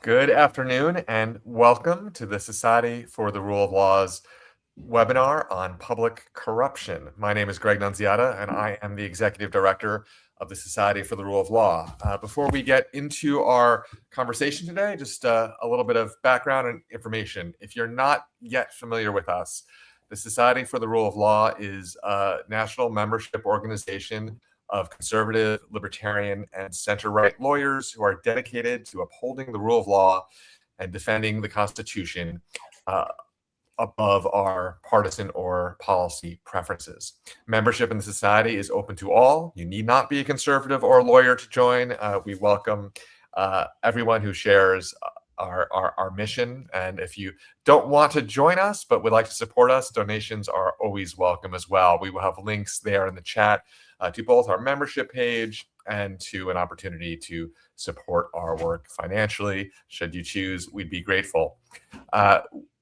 Good afternoon and welcome to the Society for the Rule of Law's webinar on public corruption. My name is Gregg Nunziata and I am the Executive Director of the Society for the Rule of Law. Before we get into our conversation today, just a little bit of background and information. If you're not yet familiar with us, the Society for the Rule of Law is a national membership organization of conservative, libertarian, and center-right lawyers who are dedicated to upholding the rule of law and defending the Constitution above our partisan or policy preferences. Membership in the society is open to all. You need not be a conservative or a lawyer to join. We welcome everyone who shares our mission. And if you don't want to join us but would like to support us, donations are always welcome as well. We will have links there in the chat to both our membership page and to an opportunity to support our work financially. Should you choose, we'd be grateful.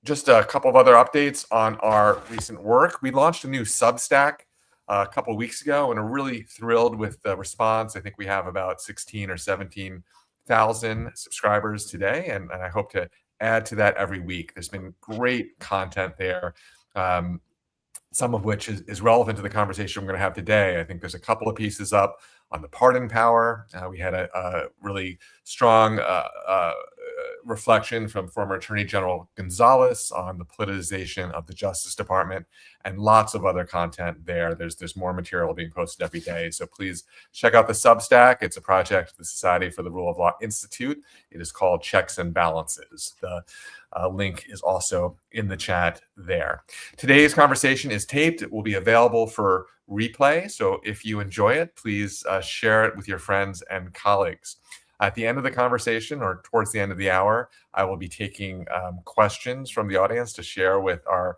Just a couple of other updates on our recent work. We launched a new Substack a couple of weeks ago and are really thrilled with the response. I think we have about 16 or 17,000 subscribers today, and I hope to add to that every week. There's been great content there, some of which is relevant to the conversation we're going to have today. I think there's a couple of pieces up on the pardon power. We had a really strong reflection from former Attorney General Gonzalez on the politicization of the Justice Department, and lots of other content there. There's more material being posted every day, so please check out the Substack. It's a project of the Society for the Rule of Law Institute. It is called Checks and Balances. The link is also in the chat there. Today's conversation is taped. It will be available for replay, so if you enjoy it, please share it with your friends and colleagues. At the end of the conversation, or towards the end of the hour, I will be taking questions from the audience to share with our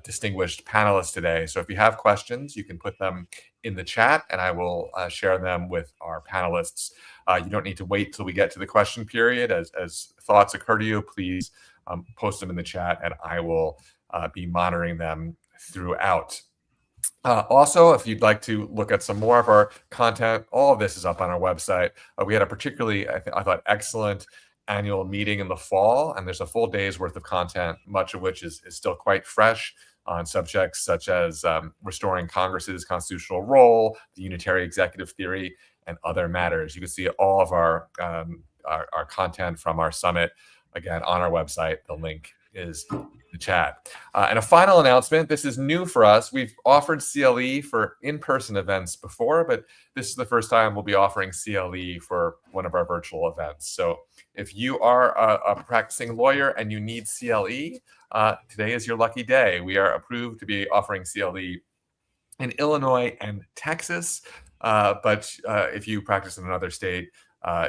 distinguished panelists today. So if you have questions, you can put them in the chat and I will share them with our panelists. You don't need to wait till we get to the question period. As thoughts occur to you, please post them in the chat and I will be monitoring them throughout. Also, if you'd like to look at some more of our content, all of this is up on our website. We had a particularly, I thought, excellent annual meeting in the fall, and there's a full day's worth of content, much of which is still quite fresh on subjects such as restoring Congress's constitutional role, the unitary executive theory, and other matters. You can see all of our content from our summit, again, on our website. The link is in the chat. And a final announcement, this is new for us. We've offered CLE for in-person events before, but this is the first time we'll be offering CLE for one of our virtual events. So if you are a practicing lawyer and you need CLE, today is your lucky day. We are approved to be offering CLE in Illinois and Texas, but if you practice in another state,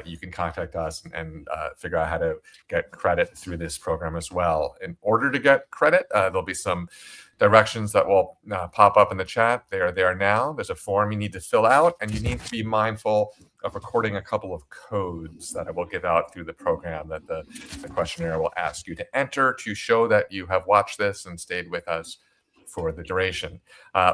you can contact us and figure out how to get credit through this program as well. In order to get credit, there'll be some directions that will pop up in the chat. They are there now. There's a form you need to fill out, and you need to be mindful of recording a couple of codes that I will give out through the program that the questionnaire will ask you to enter to show that you have watched this and stayed with us for the duration.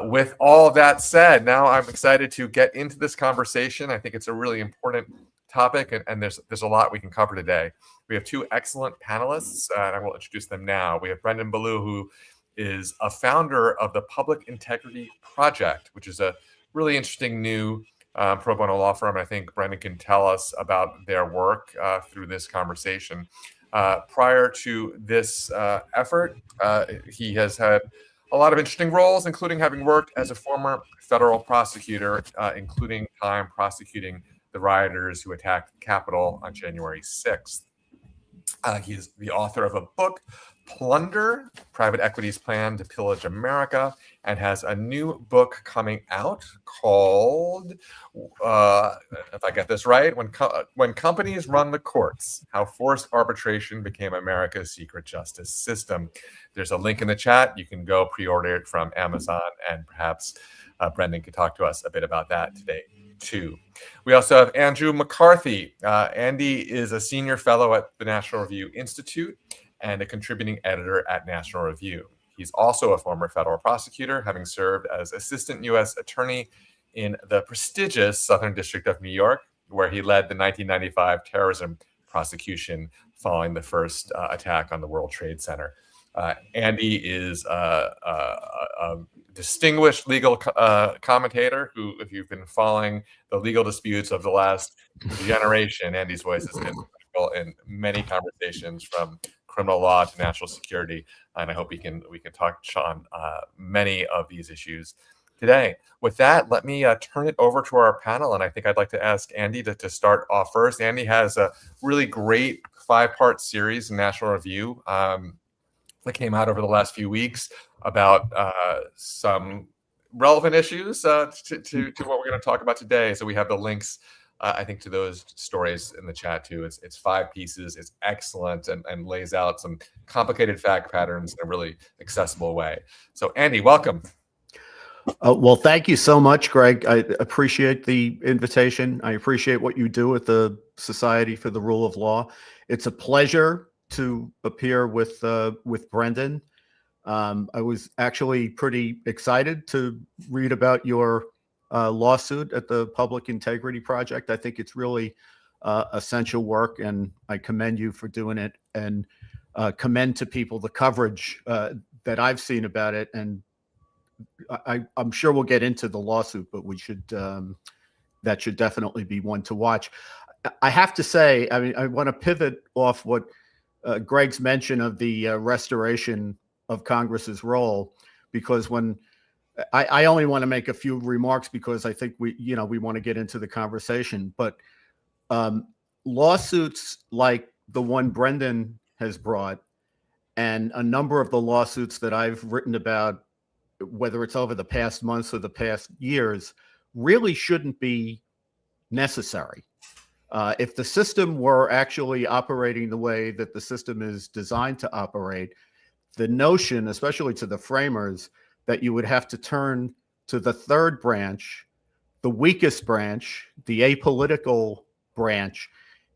With all that said, now I'm excited to get into this conversation. I think it's a really important topic, and there's a lot we can cover today. We have two excellent panelists, and I will introduce them now. We have Brendan Ballou, who is a founder of the Public Integrity Project, which is a really interesting new pro bono law firm. I think Brendan can tell us about their work through this conversation. Prior to this effort, he has had a lot of interesting roles, including having worked as a former federal prosecutor, including time prosecuting the rioters who attacked the Capitol on January 6th. He is the author of a book, Plunder, Private Equity's Plan to Pillage America, and has a new book coming out called, if I get this right, When Companies Run the Courts, How Forced Arbitration Became America's Secret Justice System. There's a link in the chat. You can go pre-order it from Amazon, and perhaps Brendan could talk to us a bit about that today too. We also have Andrew McCarthy. Andy is a senior fellow at the National Review Institute and a contributing editor at National Review. He's also a former federal prosecutor, having served as assistant U.S. attorney in the prestigious Southern District of New York, where he led the 1995 terrorism prosecution following the first attack on the World Trade Center. Andy is a distinguished legal commentator who, if you've been following the legal disputes of the last generation, Andy's voice has been critical in many conversations from criminal law to national security, and I hope we can touch on many of these issues today. With that, let me turn it over to our panel, and I think I'd like to ask Andy to start off first. Andy has a really great 5-part series in National Review that came out over the last few weeks about some relevant issues to what we're going to talk about today. So we have the links, I think, to those stories in the chat too. It's 5 pieces. It's excellent and lays out some complicated fact patterns in a really accessible way. So Andy, welcome. Well, thank you so much, Greg. I appreciate the invitation. I appreciate what you do at the Society for the Rule of Law. It's a pleasure to appear with Brendan. I was actually pretty excited to read about your lawsuit at the Public Integrity Project. I think it's really essential work, and I commend you for doing it, and commend to people the coverage that I've seen about it. And I'm sure we'll get into the lawsuit, but we should that should definitely be one to watch. I have to say, I mean, I want to pivot off what Gregg's mention of the restoration of Congress's role, because when I only want to make a few remarks because I think we want to get into the conversation, but lawsuits like the one Brendan has brought, and a number of the lawsuits that I've written about, whether it's over the past months or the past years, really shouldn't be necessary. If the system were actually operating the way that the system is designed to operate, the notion, especially to the framers, that you would have to turn to the third branch, the weakest branch, the apolitical branch,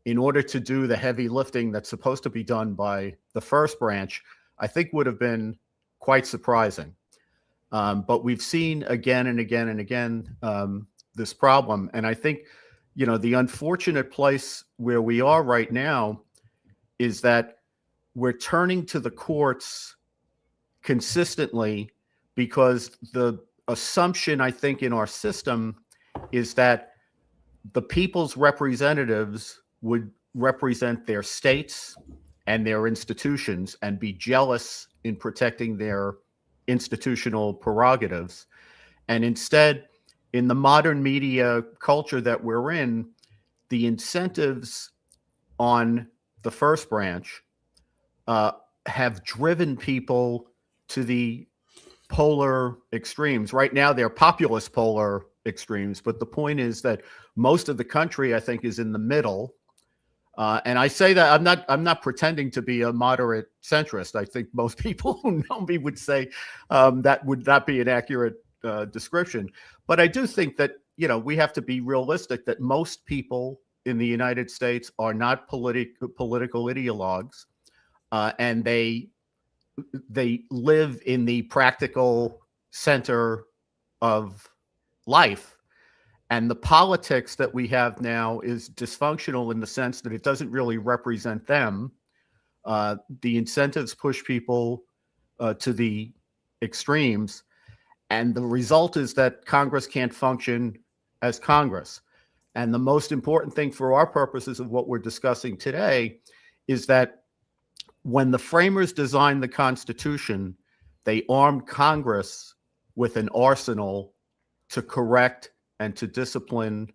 in order to do the heavy lifting that's supposed to be done by the first branch, I think would have been quite surprising. But we've seen again and again and again this problem. And I think, the unfortunate place where we are right now is that we're turning to the courts consistently because the assumption, I think, in our system is that the people's representatives would represent their states and their institutions and be jealous in protecting their institutional prerogatives. And instead, in the modern media culture that we're in, the incentives on the first branch have driven people to the polar extremes. Right now, they're populist polar extremes, but the point is that most of the country, I think, is in the middle. And I say that I'm not pretending to be a moderate centrist. I think most people who know me would say that would not be an accurate description. But I do think that we have to be realistic that most people in the United States are not political ideologues, and they live in the practical center of life. And the politics that we have now is dysfunctional in the sense that it doesn't really represent them. The incentives push people to the extremes. And the result is that Congress can't function as Congress. And the most important thing for our purposes of what we're discussing today is that when the framers designed the Constitution, they armed Congress with an arsenal to correct and to discipline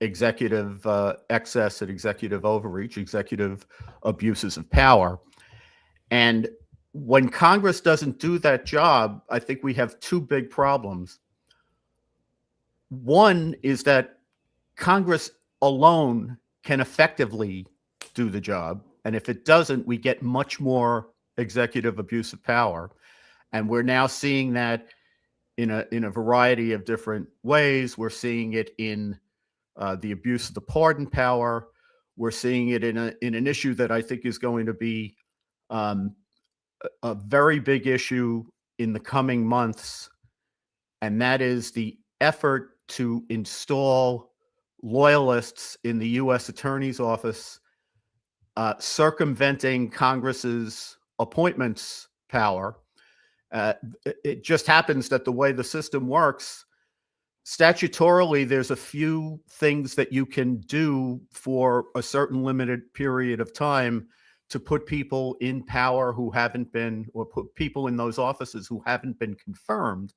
executive excess and executive overreach, executive abuses of power. And when Congress doesn't do that job, I think we have 2 big problems. One is that Congress alone can effectively do the job. And if it doesn't, we get much more executive abuse of power. And we're now seeing that in a variety of different ways. We're seeing it in the abuse of the pardon power. We're seeing it in an issue that I think is going to be a very big issue in the coming months, and that is the effort to install loyalists in the U.S. Attorney's Office circumventing Congress's appointments power. It just happens that the way the system works, statutorily, there's a few things that you can do for a certain limited period of time to put people in power who haven't been, or put people in those offices who haven't been confirmed.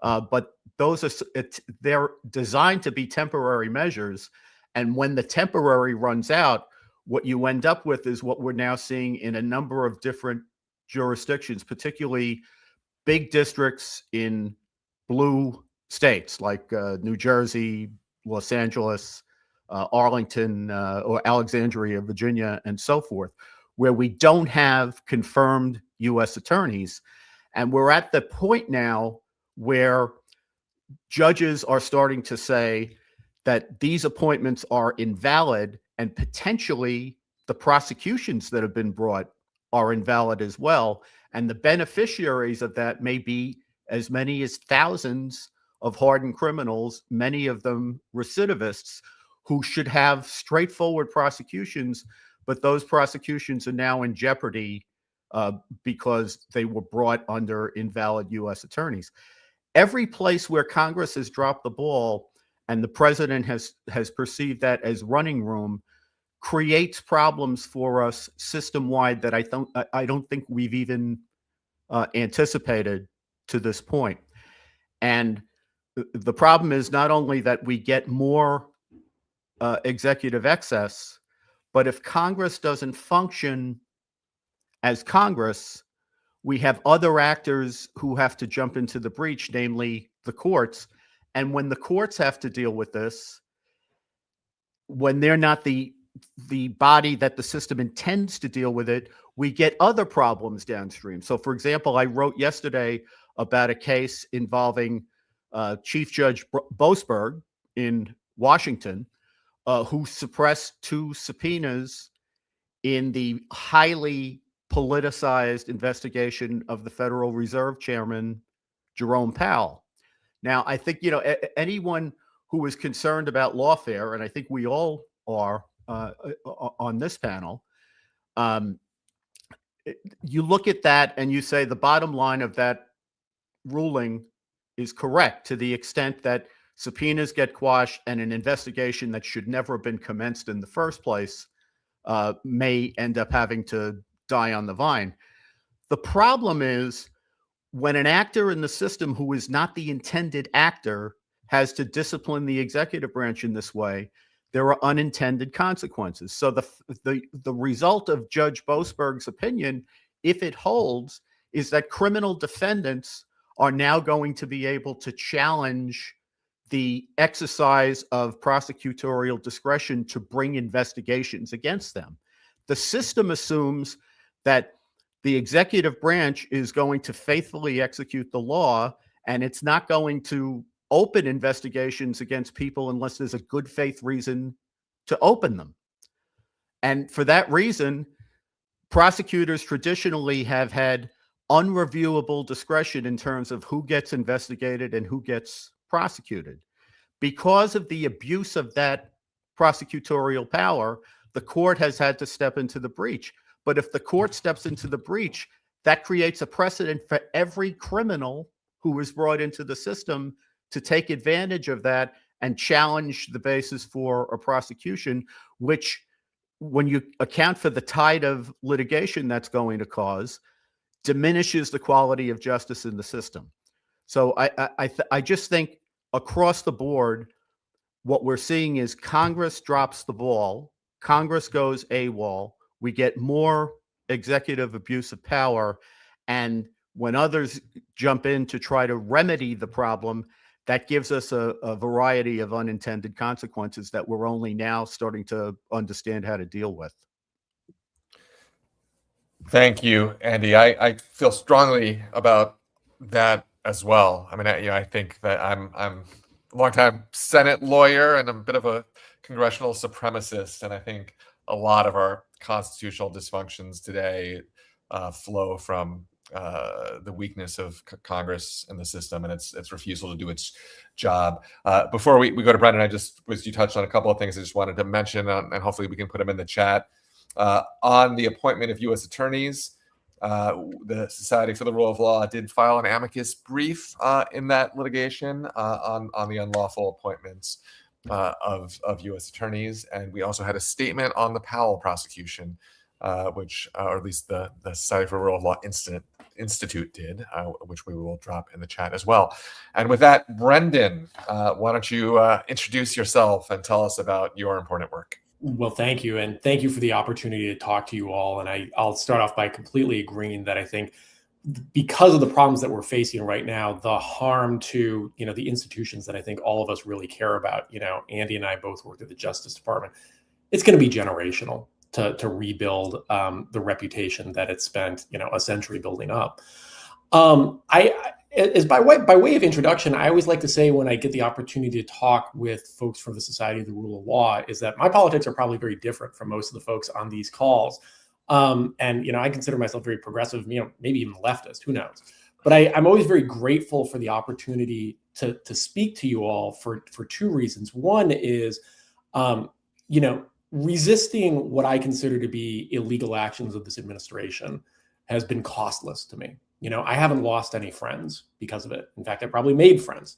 But those are, they're designed to be temporary measures. And when the temporary runs out, what you end up with is what we're now seeing in a number of different jurisdictions, particularly big districts in blue states like New Jersey, Los Angeles, Arlington, or Alexandria, Virginia, and so forth, where we don't have confirmed U.S. attorneys. And we're at the point now where judges are starting to say that these appointments are invalid, and potentially the prosecutions that have been brought are invalid as well. And the beneficiaries of that may be as many as thousands of hardened criminals, many of them recidivists, who should have straightforward prosecutions, but those prosecutions are now in jeopardy because they were brought under invalid U.S. attorneys. Every place where Congress has dropped the ball and the president has perceived that as running room creates problems for us system-wide that I don't think we've even anticipated to this point. And the problem is not only that we get more executive excess, but if Congress doesn't function as Congress, we have other actors who have to jump into the breach, namely the courts. And when the courts have to deal with this, when they're not the body that the system intends to deal with it, we get other problems downstream. So, for example, I wrote yesterday about a case involving Chief Judge Boasberg in Washington, who suppressed 2 subpoenas in the highly politicized investigation of the Federal Reserve Chairman, Jerome Powell. Now, I think, anyone who is concerned about lawfare, and I think we all are on this panel, you look at that and you say the bottom line of that ruling is correct to the extent that subpoenas get quashed and an investigation that should never have been commenced in the first place may end up having to die on the vine. The problem is when an actor in the system who is not the intended actor has to discipline the executive branch in this way, there are unintended consequences. So the result of Judge Boasberg's opinion, if it holds, is that criminal defendants are now going to be able to challenge the exercise of prosecutorial discretion to bring investigations against them. The system assumes that the executive branch is going to faithfully execute the law, and it's not going to open investigations against people unless there's a good faith reason to open them. And for that reason, prosecutors traditionally have had unreviewable discretion in terms of who gets investigated and who gets prosecuted. Because of the abuse of that prosecutorial power, the court has had to step into the breach. But if the court steps into the breach, that creates a precedent for every criminal who is brought into the system to take advantage of that and challenge the basis for a prosecution, which, when you account for the tide of litigation that's going to cause, diminishes the quality of justice in the system. So I just think across the board, what we're seeing is Congress drops the ball, Congress goes AWOL, we get more executive abuse of power, and when others jump in to try to remedy the problem, that gives us a variety of unintended consequences that we're only now starting to understand how to deal with. Thank you, Andy. I feel strongly about that as well. I mean, I think that I'm a longtime Senate lawyer and I'm a bit of a congressional supremacist, and I think a lot of our constitutional dysfunctions today flow from the weakness of Congress and the system and its refusal to do its job. Before we go to Brendan, you touched on a couple of things I just wanted to mention, and hopefully we can put them in the chat. On the appointment of U.S. attorneys, the Society for the Rule of Law did file an amicus brief in that litigation on the unlawful appointments of U.S. attorneys, and we also had a statement on the Powell prosecution, which, or at least the Society for the Rule of Law Institute did, which we will drop in the chat as well. And with that, Brendan, why don't you introduce yourself and tell us about your important work? Well, thank you. And thank you for the opportunity to talk to you all. And I'll start off by completely agreeing that I think because of the problems that we're facing right now, the harm to, the institutions that I think all of us really care about, Andy and I both worked at the Justice Department, it's going to be generational to rebuild the reputation that it's spent, a century building up. As by way of introduction, I always like to say when I get the opportunity to talk with folks from the Society of the Rule of Law is that my politics are probably very different from most of the folks on these calls. And, I consider myself very progressive, maybe even leftist, who knows? But I'm always very grateful for the opportunity to speak to you all for two reasons. One is, resisting what I consider to be illegal actions of this administration has been costless to me. I haven't lost any friends because of it. In fact, I probably made friends.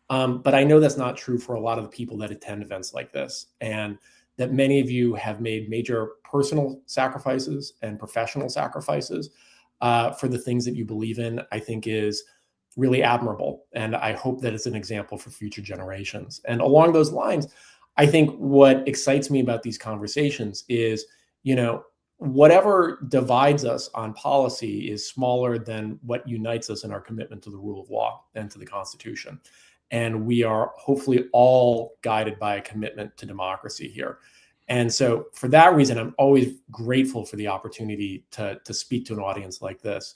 But I know that's not true for a lot of the people that attend events like this, and that many of you have made major personal sacrifices and professional sacrifices for the things that you believe in, I think is really admirable. And I hope that it's an example for future generations. And along those lines, I think what excites me about these conversations is, whatever divides us on policy is smaller than what unites us in our commitment to the rule of law and to the Constitution. And we are hopefully all guided by a commitment to democracy here. And so for that reason, I'm always grateful for the opportunity to speak to an audience like this.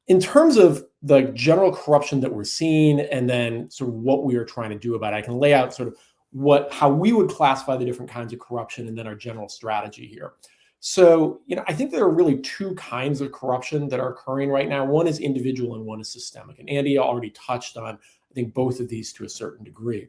In terms of the general corruption that we're seeing and then sort of what we are trying to do about it, I can lay out sort of how we would classify the different kinds of corruption and then our general strategy here. So, I think there are really two kinds of corruption that are occurring right now. One is individual and one is systemic. And Andy already touched on, I think, both of these to a certain degree.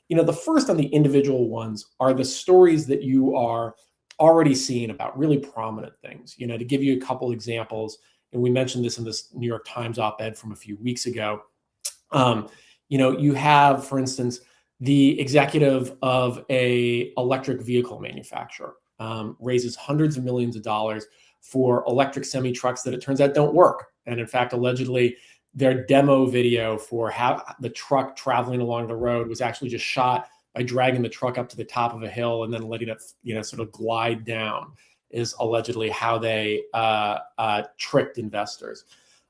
The first on the individual ones are the stories that you are already seeing about really prominent things. To give you a couple examples, and we mentioned this in this New York Times op-ed from a few weeks ago. You have, for instance, the executive of a electric vehicle manufacturer raises hundreds of millions of dollars for electric semi-trucks that it turns out don't work. And in fact, allegedly, their demo video for how the truck traveling along the road was actually just shot by dragging the truck up to the top of a hill and then letting it, sort of glide down, is allegedly how they tricked investors.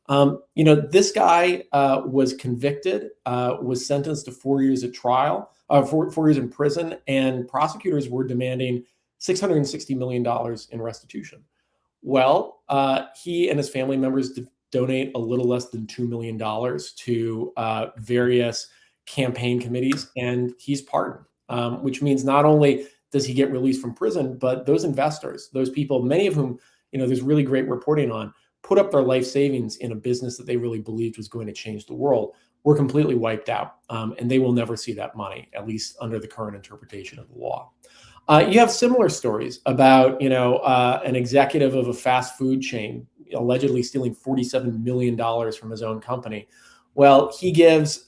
This guy was convicted, was sentenced to 4 years at trial, 4 years in prison, and prosecutors were demanding $660 million in restitution. Well, he and his family members donate a little less than $2 million to various campaign committees, and he's pardoned, which means not only does he get released from prison, but those investors, those people, many of whom, there's really great reporting on, put up their life savings in a business that they really believed was going to change the world, were completely wiped out. And they will never see that money, at least under the current interpretation of the law. You have similar stories about, an executive of a fast food chain allegedly stealing $47 million from his own company. Well, he gives,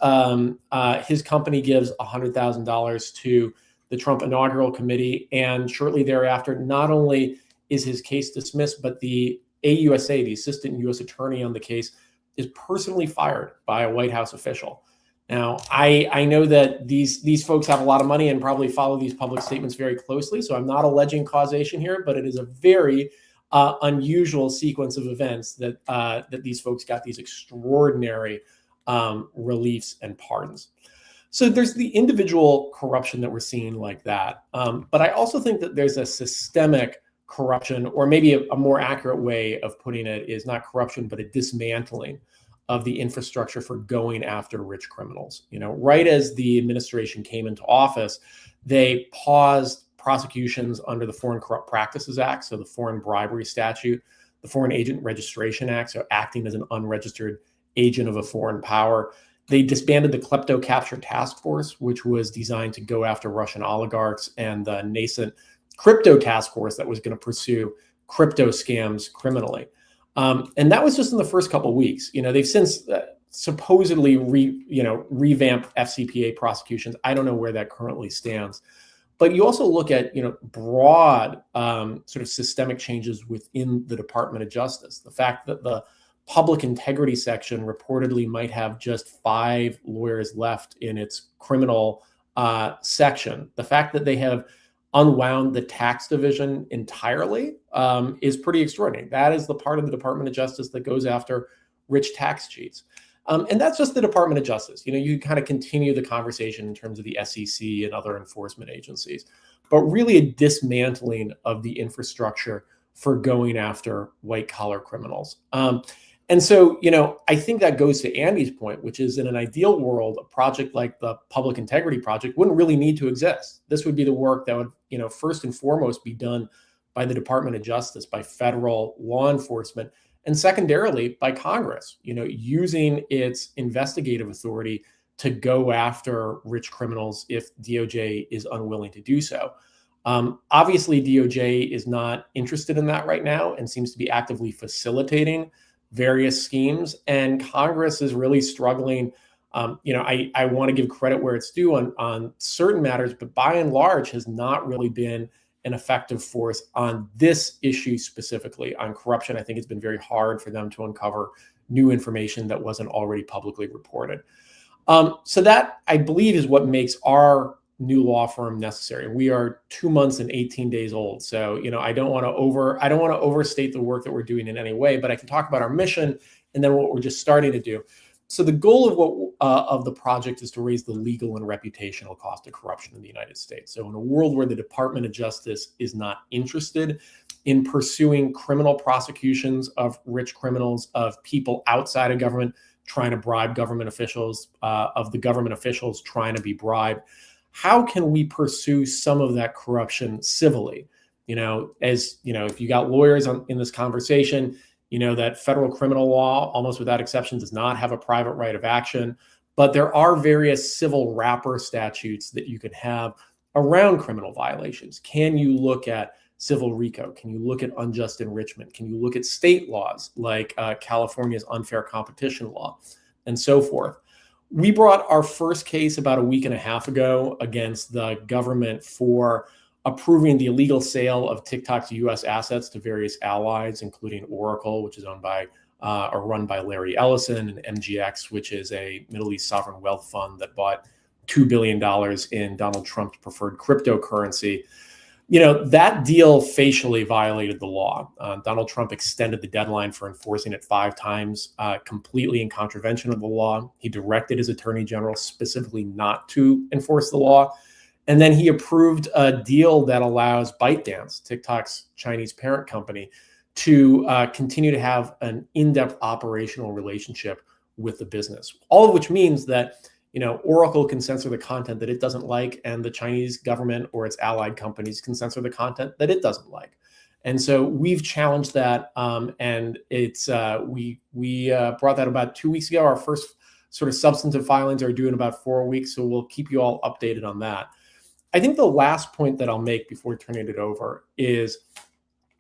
his company gives $100,000 to the Trump inaugural committee. And shortly thereafter, not only is his case dismissed, but the AUSA, the assistant U.S. attorney on the case, is personally fired by a White House official. Now, I know that these folks have a lot of money and probably follow these public statements very closely, so I'm not alleging causation here, but it is a very unusual sequence of events that these folks got these extraordinary reliefs and pardons. So there's the individual corruption that we're seeing like that. But I also think that there's a systemic corruption, or maybe a more accurate way of putting it is not corruption, but a dismantling of the infrastructure for going after rich criminals. Right as the administration came into office, they paused prosecutions under the Foreign Corrupt Practices Act, so the Foreign Bribery Statute, the Foreign Agent Registration Act, so acting as an unregistered agent of a foreign power. They disbanded the Klepto Capture Task Force, which was designed to go after Russian oligarchs, and the nascent Crypto Task Force that was going to pursue crypto scams criminally. And that was just in the first couple of weeks. They've since supposedly revamped FCPA prosecutions. I don't know where that currently stands. But you also look at broad sort of systemic changes within the Department of Justice. The fact that the public integrity section reportedly might have just 5 lawyers left in its criminal section. The fact that they have unwound the tax division entirely is pretty extraordinary. That is the part of the Department of Justice that goes after rich tax cheats. And that's just the Department of Justice. You kind of continue the conversation in terms of the SEC and other enforcement agencies, but really a dismantling of the infrastructure for going after white collar criminals. And so, I think that goes to Andy's point, which is in an ideal world, a project like the Public Integrity Project wouldn't really need to exist. This would be the work that would, first and foremost be done by the Department of Justice, by federal law enforcement, and secondarily by Congress, using its investigative authority to go after rich criminals if DOJ is unwilling to do so. Obviously, DOJ is not interested in that right now and seems to be actively facilitating various schemes. And Congress is really struggling. I want to give credit where it's due on certain matters, but by and large has not really been an effective force on this issue specifically. On corruption, I think it's been very hard for them to uncover new information that wasn't already publicly reported. So that, I believe, is what makes our new law firm necessary. We are 2 months and 18 days old. So, I don't want to overstate the work that we're doing in any way, but I can talk about our mission and then what we're just starting to do. So the goal of the project is to raise the legal and reputational cost of corruption in the United States. So in a world where the Department of Justice is not interested in pursuing criminal prosecutions of rich criminals, of people outside of government trying to bribe government officials, of the government officials trying to be bribed, how can we pursue some of that corruption civilly? If you got lawyers in this conversation, that federal criminal law, almost without exception, does not have a private right of action, but there are various civil wrapper statutes that you can have around criminal violations. Can you look at civil RICO? Can you look at unjust enrichment? Can you look at state laws like California's unfair competition law and so forth? We brought our first case about a week and a half ago against the government for approving the illegal sale of TikTok's U.S. assets to various allies, including Oracle, which is owned by or run by Larry Ellison, and MGX, which is a Middle East sovereign wealth fund that bought $2 billion in Donald Trump's preferred cryptocurrency. That deal facially violated the law. Donald Trump extended the deadline for enforcing it 5 times, completely in contravention of the law. He directed his attorney general specifically not to enforce the law. And then he approved a deal that allows ByteDance, TikTok's Chinese parent company, to continue to have an in-depth operational relationship with the business. All of which means that Oracle can censor the content that it doesn't like, and the Chinese government or its allied companies can censor the content that it doesn't like. And so we've challenged that, and it's we brought that about 2 weeks ago. Our first sort of substantive filings are due in about 4 weeks, so we'll keep you all updated on that. I think the last point that I'll make before turning it over is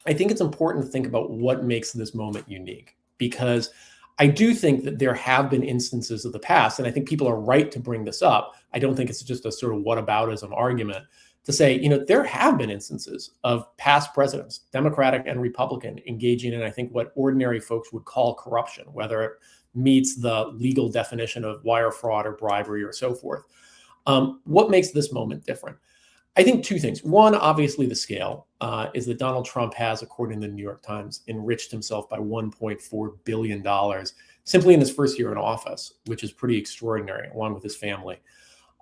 I think it's important to think about what makes this moment unique, because I do think that there have been instances of the past, and I think people are right to bring this up. I don't think it's just a sort of whataboutism argument to say, there have been instances of past presidents, Democratic and Republican, engaging in, I think, what ordinary folks would call corruption, whether it meets the legal definition of wire fraud or bribery or so forth. What makes this moment different? I think 2 things. One, obviously the scale is that Donald Trump has, according to the New York Times, enriched himself by $1.4 billion simply in his first year in office, which is pretty extraordinary, along with his family.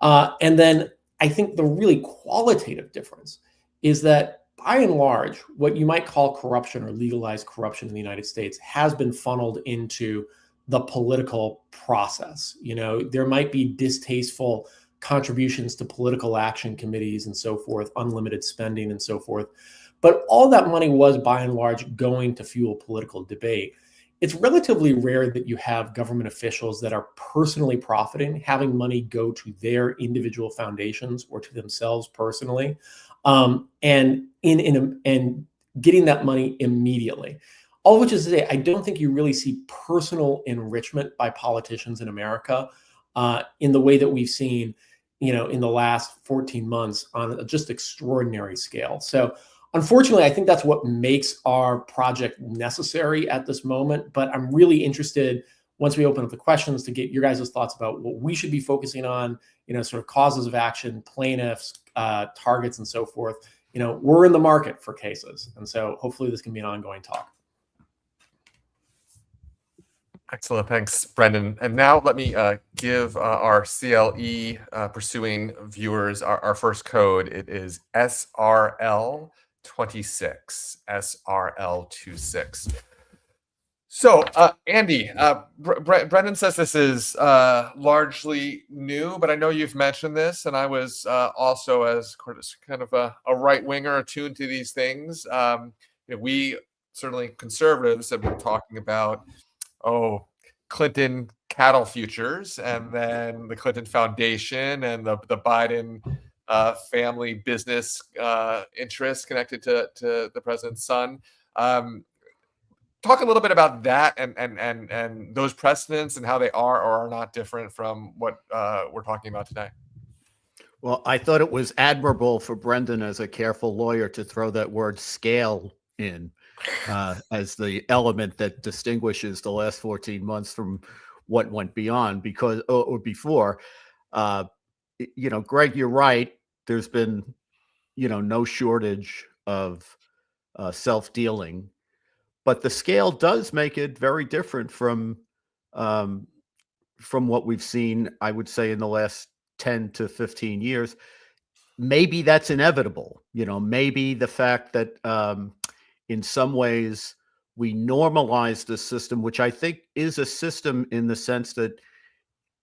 And then I think the really qualitative difference is that, by and large, what you might call corruption or legalized corruption in the United States has been funneled into the political process. There might be distasteful contributions to political action committees and so forth, unlimited spending and so forth. But all that money was, by and large, going to fuel political debate. It's relatively rare that you have government officials that are personally profiting, having money go to their individual foundations or to themselves personally, and getting that money immediately. All of which is to say, I don't think you really see personal enrichment by politicians in America in the way that we've seen, in the last 14 months on a just extraordinary scale. So unfortunately, I think that's what makes our project necessary at this moment. But I'm really interested, once we open up the questions, to get your guys' thoughts about what we should be focusing on, sort of causes of action, plaintiffs, targets, and so forth. We're in the market for cases. And so hopefully this can be an ongoing talk. Excellent. Thanks, Brendan. And now let me give our CLE pursuing viewers our first code. It is SRL 26, SRL 26. So, Andy, Brendan says this is largely new, but I know you've mentioned this, and I was also, as kind of a right winger, attuned to these things. We certainly, conservatives, have been talking about Clinton cattle futures, and then the Clinton Foundation, and the Biden family business interests connected to the president's son. Talk a little bit about that and those precedents and how they are or are not different from what we're talking about today. Well, I thought it was admirable for Brendan, as a careful lawyer, to throw that word scale in as the element that distinguishes the last 14 months from what went beyond, because or before. Gregg, you're right. There's been, no shortage of self-dealing, but the scale does make it very different from what we've seen, I would say, in the last 10 to 15 years. Maybe that's inevitable. Maybe the fact that in some ways we normalize the system, which I think is a system in the sense that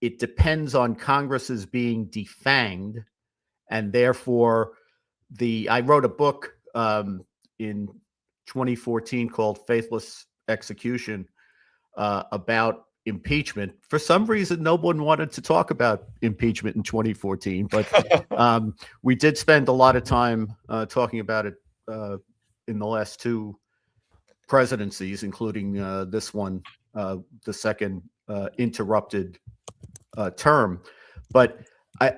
it depends on Congress's being defanged, and therefore I wrote a book in 2014 called Faithless Execution about impeachment. For some reason, no one wanted to talk about impeachment in 2014, but we did spend a lot of time talking about it in the last two presidencies, including this one, the second interrupted term. But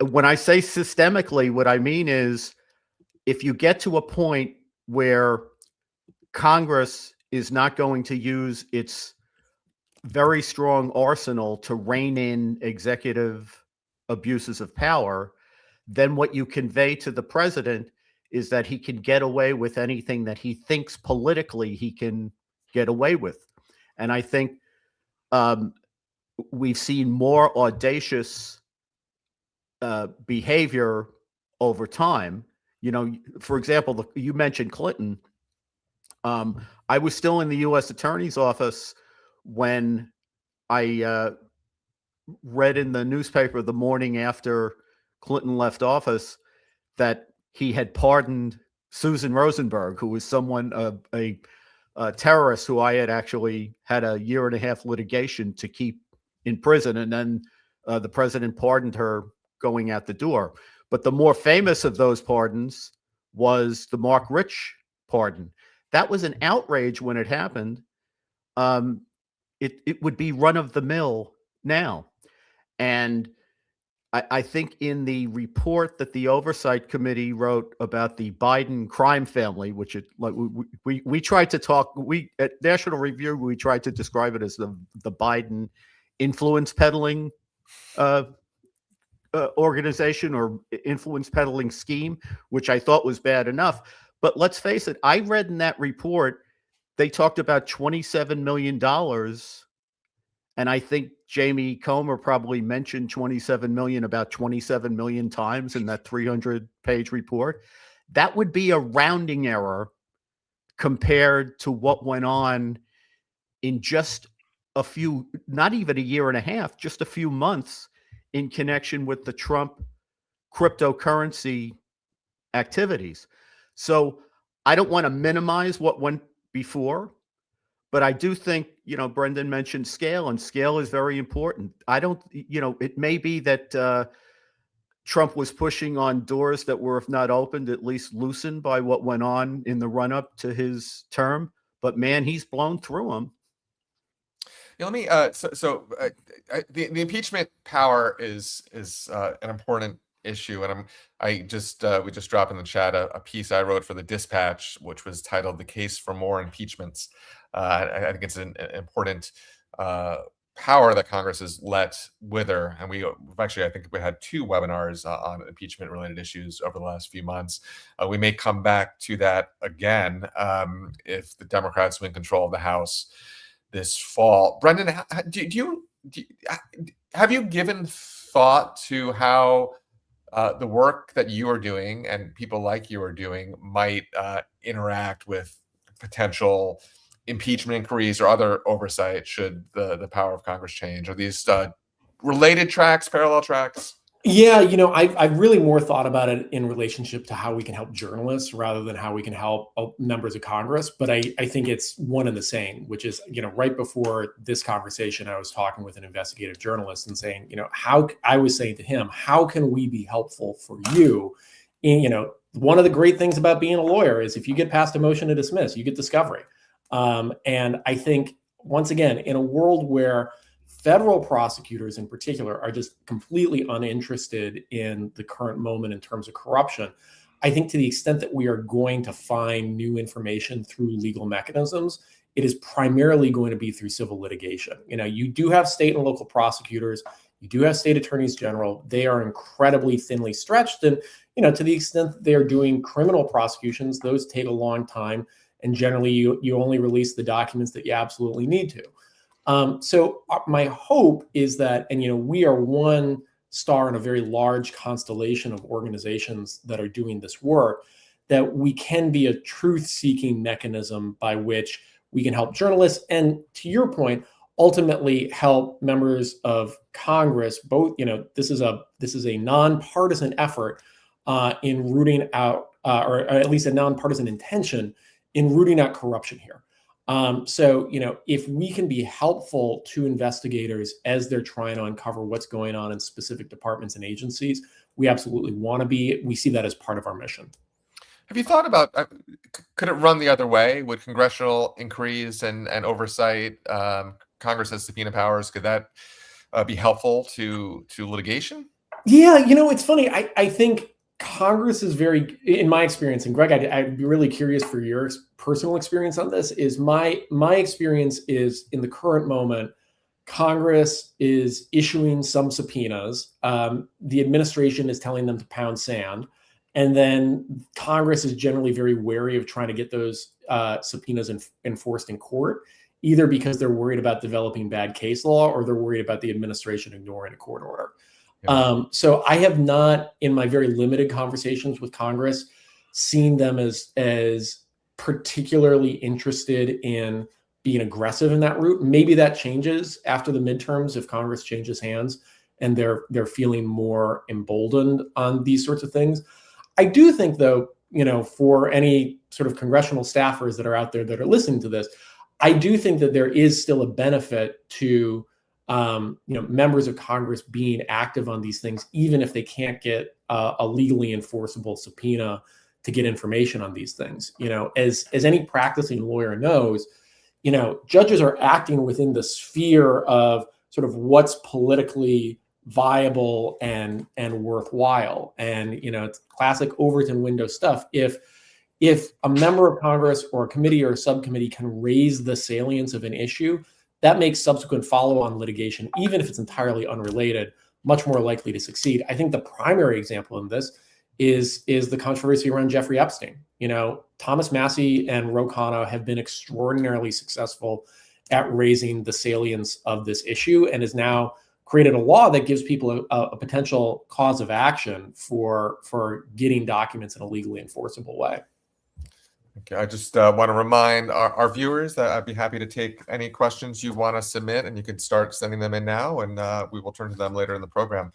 when I say systemically, what I mean is, if you get to a point where Congress is not going to use its very strong arsenal to rein in executive abuses of power, then what you convey to the president is that he can get away with anything that he thinks politically he can get away with. And I think we've seen more audacious behavior over time. For example, you mentioned Clinton. I was still in the U.S. Attorney's Office when I read in the newspaper the morning after Clinton left office that he had pardoned Susan Rosenberg, who was someone, a terrorist who I had actually had a 1.5-year litigation to keep in prison. And then the president pardoned her going out the door. But the more famous of those pardons was the Mark Rich pardon. That was an outrage when it happened. It would be run of the mill now. And I think in the report that the Oversight Committee wrote about the Biden crime family, which we tried to talk, at National Review, we tried to describe it as the Biden influence peddling organization or influence peddling scheme, which I thought was bad enough. But let's face it, I read in that report, they talked about $27 million. And I think Jamie Comer probably mentioned 27 million about 27 million times in that 300-page report. That would be a rounding error compared to what went on in just a few, not even 1.5 years, just a few months in connection with the Trump cryptocurrency activities. So I don't want to minimize what went before, but I do think, Brendan mentioned scale, and scale is very important. I don't, it may be that Trump was pushing on doors that were, if not opened, at least loosened by what went on in the run-up to his term. But man, he's blown through them. Yeah, let me. The impeachment power is an important issue, and we just dropped in the chat a piece I wrote for the Dispatch, which was titled "The Case for More Impeachments." I think it's an important power that Congress has let wither, and we've actually, I think we had 2 webinars on impeachment-related issues over the last few months. We may come back to that again if the Democrats win control of the House this fall. Brendan, have you given thought to how the work that you are doing and people like you are doing might interact with potential impeachment inquiries or other oversight should the power of Congress change? Are these related tracks, parallel tracks? Yeah, I've really more thought about it in relationship to how we can help journalists rather than how we can help members of Congress. But I think it's one and the same, which is, right before this conversation, I was talking with an investigative journalist and saying, I was saying to him, how can we be helpful for you? And, one of the great things about being a lawyer is if you get past a motion to dismiss, you get discovery. And I think, once again, in a world where federal prosecutors in particular are just completely uninterested in the current moment in terms of corruption, I think to the extent that we are going to find new information through legal mechanisms, it is primarily going to be through civil litigation. You do have state and local prosecutors, you do have state attorneys general. They are incredibly thinly stretched. And, to the extent that they're doing criminal prosecutions, those take a long time. And generally you only release the documents that you absolutely need to. So my hope is that, and we are one star in a very large constellation of organizations that are doing this work, that we can be a truth-seeking mechanism by which we can help journalists and, to your point, ultimately help members of Congress. Both, this is a nonpartisan effort in rooting out, or at least a nonpartisan intention in rooting out corruption here. So, if we can be helpful to investigators as they're trying to uncover what's going on in specific departments and agencies, we absolutely want to be. We see that as part of our mission. Have you thought about, could it run the other way? Would congressional inquiries and oversight, Congress has subpoena powers, could that be helpful to litigation? Yeah, it's funny. I think Congress is very, in my experience, and Gregg, I'd be really curious for your personal experience on this, is my experience is in the current moment, Congress is issuing some subpoenas. The administration is telling them to pound sand. And then Congress is generally very wary of trying to get those subpoenas enforced in court, either because they're worried about developing bad case law or they're worried about the administration ignoring a court order. Yeah. So I have not, in my very limited conversations with Congress, seen them as particularly interested in being aggressive in that route. Maybe that changes after the midterms if Congress changes hands and they're feeling more emboldened on these sorts of things. I do think, though, for any sort of congressional staffers that are out there that are listening to this, I do think that there is still a benefit to members of Congress being active on these things, even if they can't get a legally enforceable subpoena to get information on these things. As any practicing lawyer knows, judges are acting within the sphere of sort of what's politically viable and worthwhile. And, it's classic Overton window stuff. If a member of Congress or a committee or a subcommittee can raise the salience of an issue, that makes subsequent follow-on litigation, even if it's entirely unrelated, much more likely to succeed. I think the primary example in this is the controversy around Jeffrey Epstein. Thomas Massey and Ro Khanna have been extraordinarily successful at raising the salience of this issue and has now created a law that gives people a potential cause of action for getting documents in a legally enforceable way. Okay, I just want to remind our viewers that I'd be happy to take any questions you want to submit, and you can start sending them in now, and we will turn to them later in the program.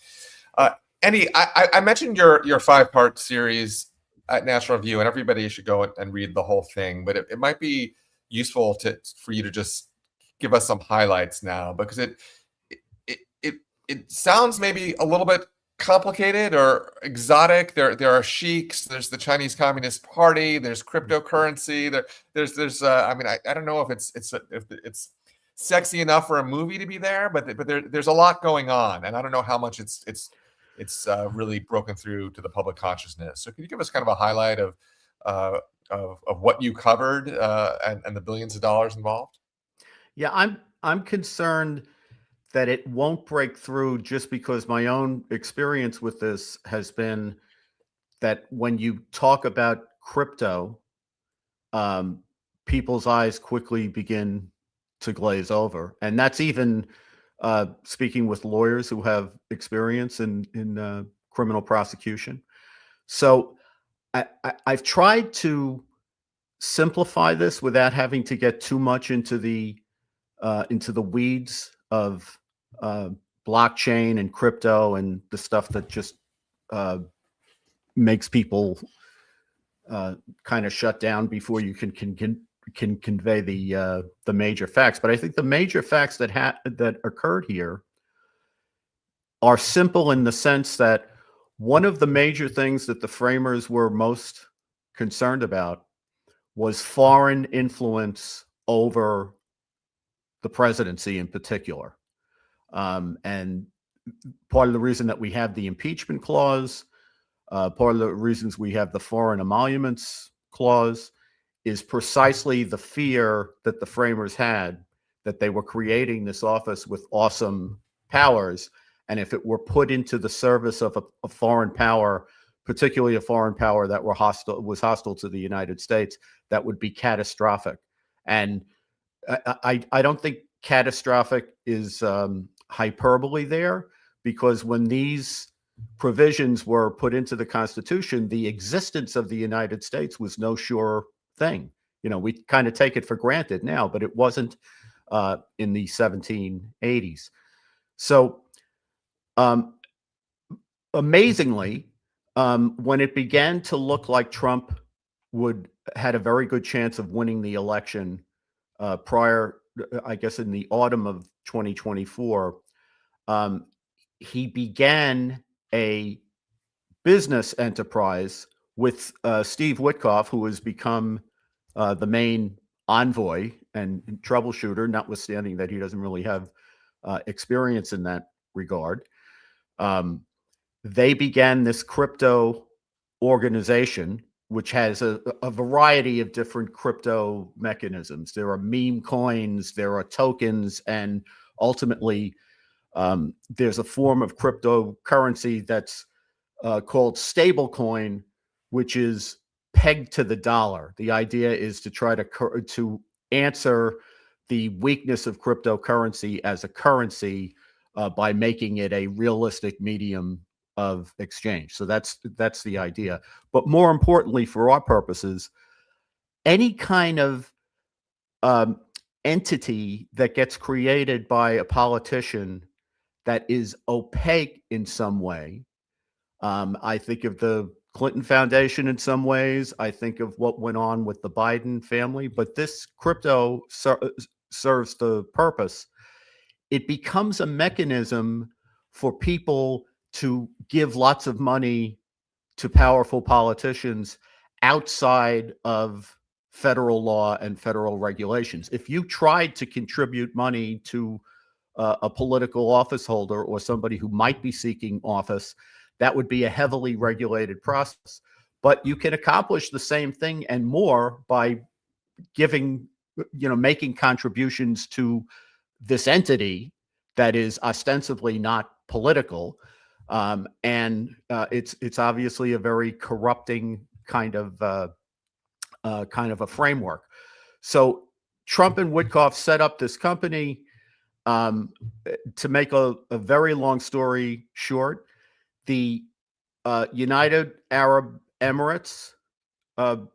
I mentioned your 5-part series at National Review, and everybody should go and read the whole thing, but it might be useful for you to just give us some highlights now, because it sounds maybe a little bit complicated or exotic. There are sheiks. There's the Chinese Communist Party. There's cryptocurrency. There's. I mean, I don't know if it's sexy enough for a movie to be there, but there's a lot going on, and I don't know how much it's really broken through to the public consciousness. So can you give us kind of a highlight of what you covered and the billions of dollars involved? Yeah, I'm concerned that it won't break through just because my own experience with this has been that when you talk about crypto, people's eyes quickly begin to glaze over. And that's even speaking with lawyers who have experience in criminal prosecution. So I've tried to simplify this without having to get too much into the weeds of blockchain and crypto and the stuff that just makes people kind of shut down before you can convey the major facts. But I think the major facts that occurred here are simple in the sense that one of the major things that the framers were most concerned about was foreign influence over the presidency in particular. And part of the reason that we have the impeachment clause, part of the reasons we have the foreign emoluments clause is precisely the fear that the framers had that they were creating this office with awesome powers. And if it were put into the service of a foreign power, particularly a foreign power that was hostile to the United States, that would be catastrophic. And I don't think catastrophic is hyperbole there, because when these provisions were put into the Constitution, the existence of the United States was no sure thing. You know, we kind of take it for granted now, but it wasn't in the 1780s. So amazingly, when it began to look like Trump had a very good chance of winning the election prior, I guess, in the autumn of 2024, he began a business enterprise with Steve Witkoff, who has become the main envoy and troubleshooter, notwithstanding that he doesn't really have experience in that regard. They began this crypto organization, which has a variety of different crypto mechanisms. There are meme coins, there are tokens, and ultimately there's a form of cryptocurrency that's called stablecoin, which is pegged to the dollar. The idea is to try to answer the weakness of cryptocurrency as a currency by making it a realistic medium of exchange. So that's the idea. But more importantly, for our purposes, any kind of entity that gets created by a politician that is opaque in some way. I think of the Clinton Foundation in some ways. I think of what went on with the Biden family, but this crypto serves the purpose. It becomes a mechanism for people to give lots of money to powerful politicians outside of federal law and federal regulations. If you tried to contribute money to a political office holder or somebody who might be seeking office, that would be a heavily regulated process. But you can accomplish the same thing and more by making contributions to this entity that is ostensibly not political. And it's obviously a very corrupting kind of a framework. So Trump and Witkoff set up this company. To make a very long story short, the United Arab Emirates,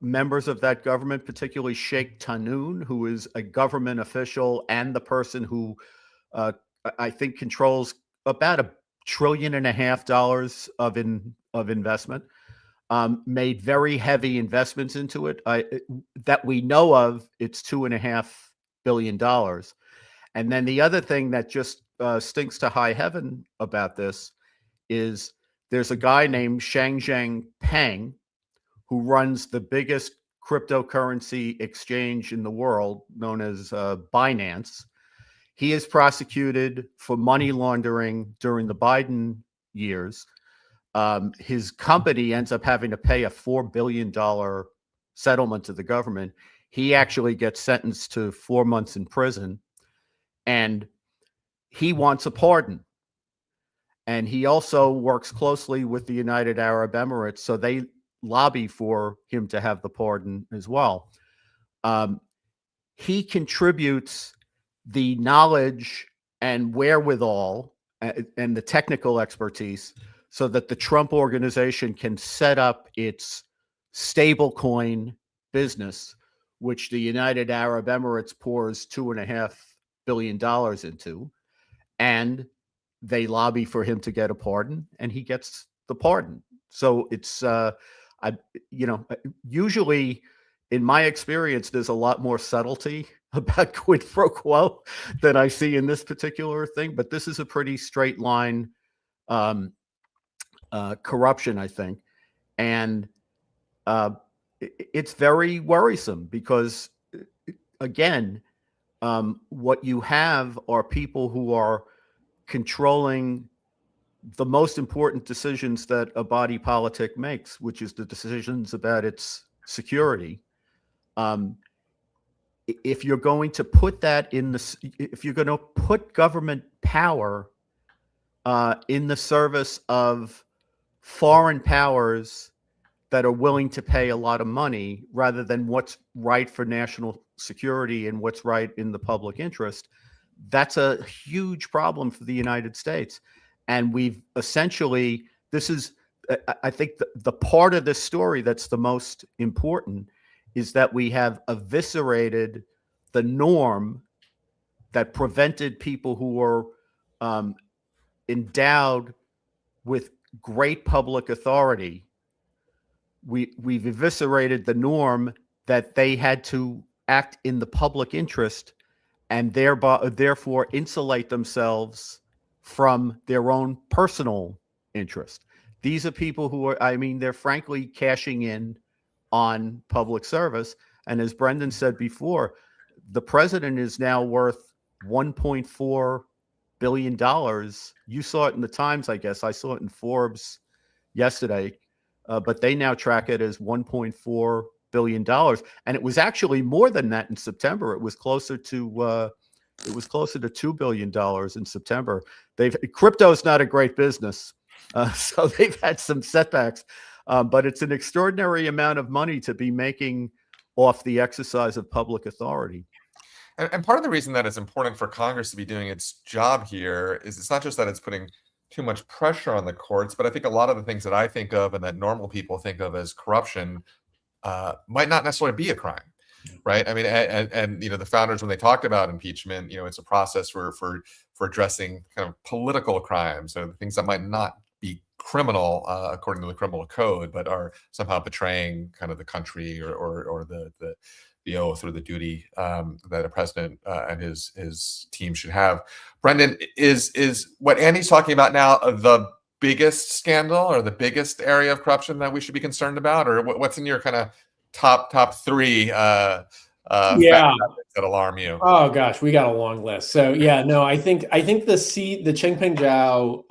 members of that government, particularly Sheikh Tahnoun, who is a government official and the person who I think controls about $1.5 trillion of investment, made very heavy investments into it. That we know of, it's $2.5 billion. And then the other thing that just stinks to high heaven about this is there's a guy named Shangzheng Peng who runs the biggest cryptocurrency exchange in the world, known as Binance. He is prosecuted for money laundering during the Biden years. His company ends up having to pay a $4 billion settlement to the government. He actually gets sentenced to 4 months in prison, and he wants a pardon. And he also works closely with the United Arab Emirates, so they lobby for him to have the pardon as well. He contributes the knowledge and wherewithal and the technical expertise so that the Trump organization can set up its stablecoin business, which the United Arab Emirates pours $2.5 billion into. And they lobby for him to get a pardon, and he gets the pardon. So it's, usually in my experience, there's a lot more subtlety about quid pro quo than I see in this particular thing. But this is a pretty straight line corruption, I think. And it's very worrisome because, again, what you have are people who are controlling the most important decisions that a body politic makes, which is the decisions about its security. If you're going to put that if you're going to put government power in the service of foreign powers that are willing to pay a lot of money rather than what's right for national security and what's right in the public interest, that's a huge problem for the United States. And we've essentially, I think the part of this story that's the most important is that we have eviscerated the norm that prevented people who were endowed with great public authority. We've eviscerated the norm that they had to act in the public interest and therefore insulate themselves from their own personal interest. These are people who are, they're frankly cashing in on public service. And as Brendan said before, the president is now worth $1.4 billion. You saw it in the Times, I guess. I saw it in Forbes yesterday, but they now track it as $1.4 billion. And it was actually more than that in September. It was closer to $2 billion in September. Crypto is not a great business, so they've had some setbacks. But it's an extraordinary amount of money to be making off the exercise of public authority. And part of the reason that it's important for Congress to be doing its job here is it's not just that it's putting too much pressure on the courts, but I think a lot of the things that I think of and that normal people think of as corruption might not necessarily be a crime, right? I mean, and the founders, when they talked about impeachment, it's a process for addressing kind of political crimes, so things that might not be criminal according to the criminal code, but are somehow betraying kind of the country or the oath or the duty that a president and his team should have. Brendan, is what Andy's talking about now the biggest scandal or the biggest area of corruption that we should be concerned about, or what's in your kind of top three factors that alarm you? Oh gosh, we got a long list. So yeah, no, I think the Changpeng Zhao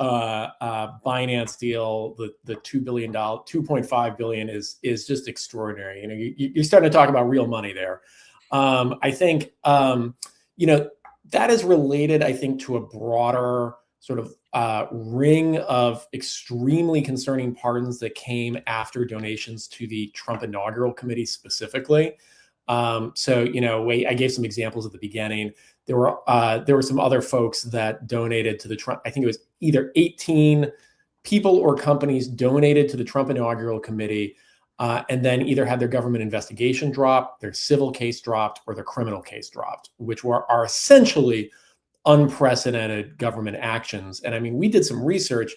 Binance deal, the $2.5 billion is just extraordinary. You're starting to talk about real money there. I think that is related, I think, to a broader sort of ring of extremely concerning pardons that came after donations to the Trump inaugural committee specifically. I gave some examples at the beginning. There were some other folks that donated to the Trump. I think it was either 18 people or companies donated to the Trump inaugural committee, and then either had their government investigation dropped, their civil case dropped, or their criminal case dropped, which are essentially unprecedented government actions. And I mean, we did some research,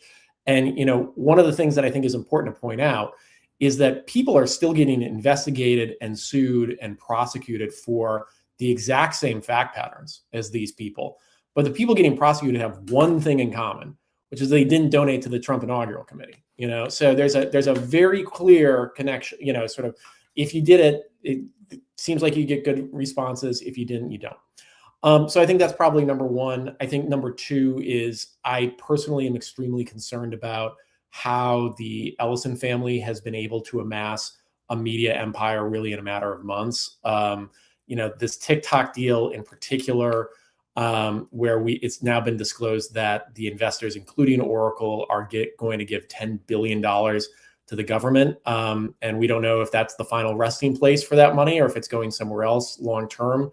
and one of the things that I think is important to point out is that people are still getting investigated and sued and prosecuted for the exact same fact patterns as these people. But the people getting prosecuted have one thing in common, which is they didn't donate to the Trump inaugural committee. So there's a very clear connection, sort of, if you did it, it seems like you get good responses. If you didn't, you don't. So I think that's probably number one. I think number two is I personally am extremely concerned about how the Ellison family has been able to amass a media empire really in a matter of months. This TikTok deal in particular, where it's now been disclosed that the investors, including Oracle, are going to give $10 billion to the government. And we don't know if that's the final resting place for that money or if it's going somewhere else long term,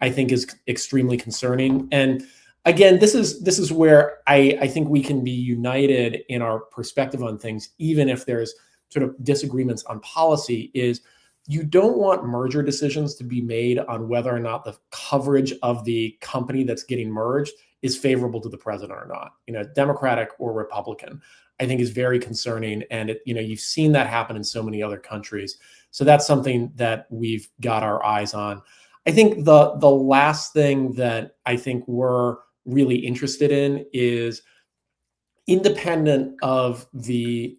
I think is extremely concerning. And again, this is where I think we can be united in our perspective on things, even if there's sort of disagreements on policy, is you don't want merger decisions to be made on whether or not the coverage of the company that's getting merged is favorable to the president or not, Democratic or Republican, I think is very concerning. And you've seen that happen in so many other countries. So that's something that we've got our eyes on. I think the last thing that I think we're really interested in is independent of the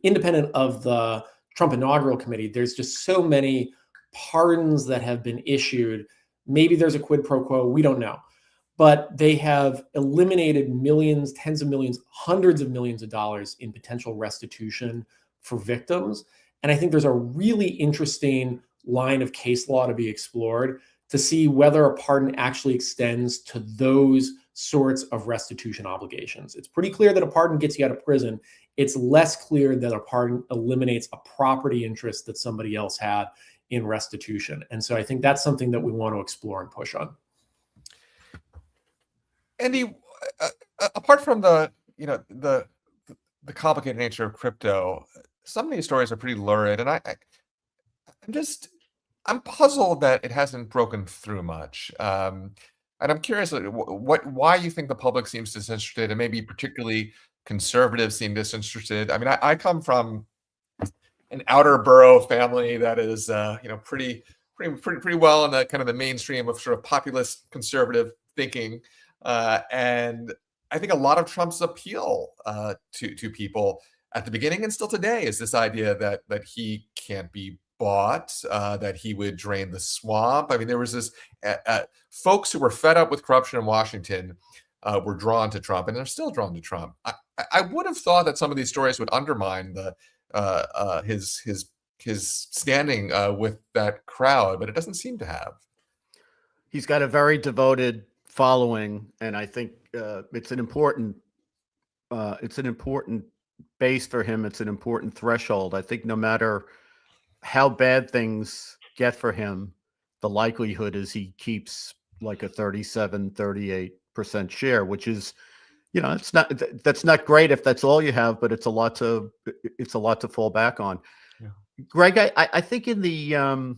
Trump inaugural committee. There's just so many pardons that have been issued. Maybe there's a quid pro quo, we don't know, but they have eliminated millions, tens of millions, hundreds of millions of dollars in potential restitution for victims. And I think there's a really interesting line of case law to be explored to see whether a pardon actually extends to those sorts of restitution obligations. It's pretty clear that a pardon gets you out of prison. It's less clear that a pardon eliminates a property interest that somebody else had in restitution. And so I think that's something that we want to explore and push on. Andy, apart from the complicated nature of crypto, some of these stories are pretty lurid, and I'm puzzled that it hasn't broken through much. And I'm curious why you think the public seems disinterested, and maybe particularly conservatives seem disinterested. I mean, I come from an outer borough family that is, pretty well in the kind of the mainstream of sort of populist conservative thinking, and I think a lot of Trump's appeal to people at the beginning and still today is this idea that he can't be bought, that he would drain the swamp. I mean, there was this folks who were fed up with corruption in Washington were drawn to Trump, and they're still drawn to Trump. I would have thought that some of these stories would undermine his standing with that crowd, but it doesn't seem to have. He's got a very devoted following, and I think it's an important base for him. It's an important threshold. I think no matter how bad things get for him, the likelihood is he keeps like a 37-38% share, which is, that's not great if that's all you have, but it's a lot to fall back on. Yeah. Gregg, I think in the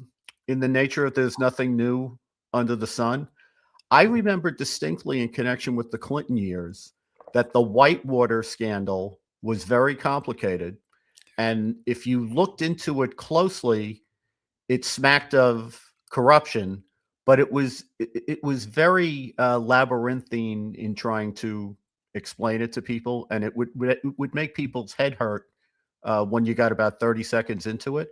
nature of there's nothing new under the sun, I remember distinctly in connection with the Clinton years that the Whitewater scandal was very complicated. And if you looked into it closely, it smacked of corruption, but it was very labyrinthine in trying to explain it to people, and it would make people's head hurt when you got about 30 seconds into it.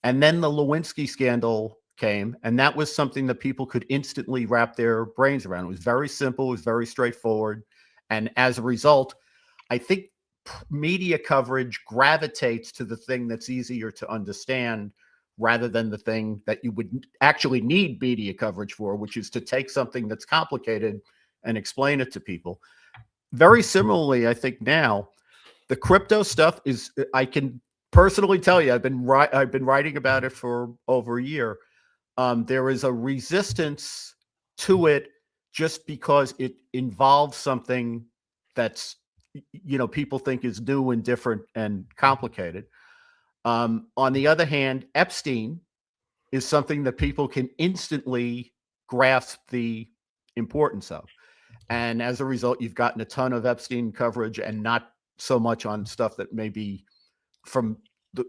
And then the Lewinsky scandal came, and that was something that people could instantly wrap their brains around. It was very simple, it was very straightforward, and as a result, I think media coverage gravitates to the thing that's easier to understand rather than the thing that you would actually need media coverage for, which is to take something that's complicated and explain it to people. Very similarly, I think now the crypto stuff is, I can personally tell you, I've been writing about it for over a year. There is a resistance to it just because it involves something that's, people think is new and different and complicated. On the other hand, Epstein is something that people can instantly grasp the importance of. And as a result, you've gotten a ton of Epstein coverage and not so much on stuff that may be, from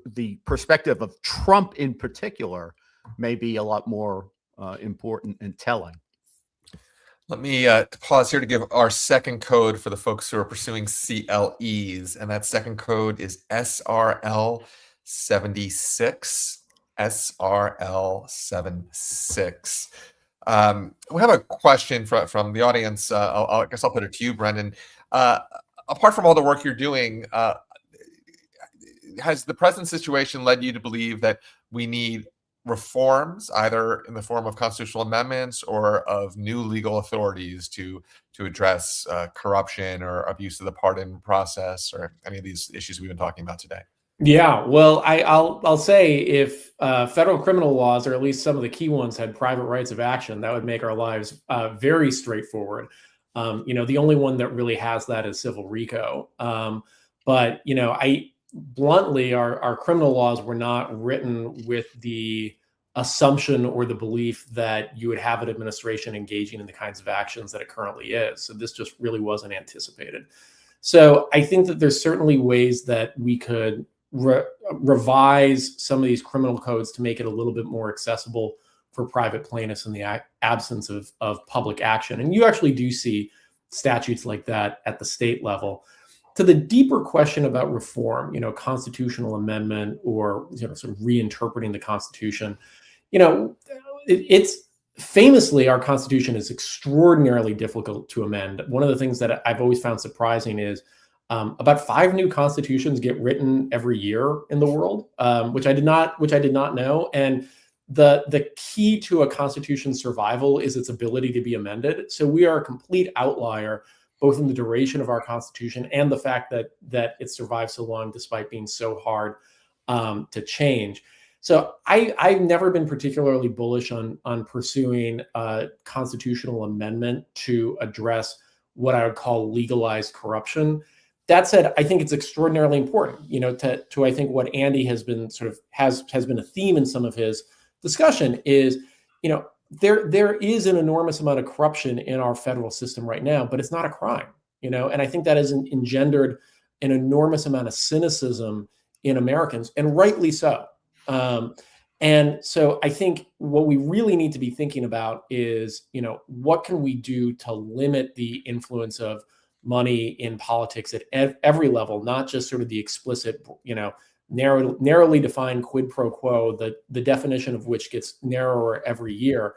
the perspective of Trump in particular, may be a lot more important and telling. Let me pause here to give our second code for the folks who are pursuing CLEs, and that second code is SRL 76. SRL 76. We have a question from the audience. I guess I'll put it to you, Brendan. Apart from all the work you're doing, has the present situation led you to believe that we need reforms, either in the form of constitutional amendments or of new legal authorities to address corruption or abuse of the pardon process, or any of these issues we've been talking about today? Yeah, well, I'll say if federal criminal laws, or at least some of the key ones, had private rights of action, that would make our lives very straightforward. The only one that really has that is civil RICO. But I bluntly, our criminal laws were not written with the assumption or the belief that you would have an administration engaging in the kinds of actions that it currently is. So this just really wasn't anticipated. So I think that there's certainly ways that we could revise some of these criminal codes to make it a little bit more accessible for private plaintiffs in the absence of public action. And you actually do see statutes like that at the state level. To the deeper question about reform, constitutional amendment, or sort of reinterpreting the Constitution, it's famously, our Constitution is extraordinarily difficult to amend. One of the things that I've always found surprising is about 5 new constitutions get written every year in the world, which I did not know. And the key to a constitution's survival is its ability to be amended. So we are a complete outlier, both in the duration of our Constitution and the fact that it survived so long despite being so hard to change. So I've never been particularly bullish on pursuing a constitutional amendment to address what I would call legalized corruption. That said, I think it's extraordinarily important, to I think what Andy has been has been a theme in some of his discussion is, there is an enormous amount of corruption in our federal system right now, but it's not a crime, and I think that has engendered an enormous amount of cynicism in Americans, and rightly so. And so I think what we really need to be thinking about is, what can we do to limit the influence of money in politics at every level, not just sort of the explicit, narrowly defined quid pro quo, the definition of which gets narrower every year.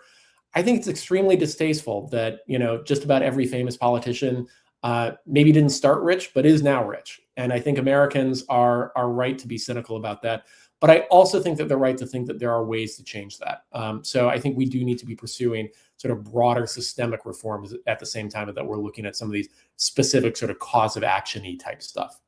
I think it's extremely distasteful that, just about every famous politician maybe didn't start rich, but is now rich. And I think Americans are right to be cynical about that. But I also think that they're right to think that there are ways to change that. So I think we do need to be pursuing sort of broader systemic reforms at the same time that we're looking at some of these specific sort of cause of action-y type stuff.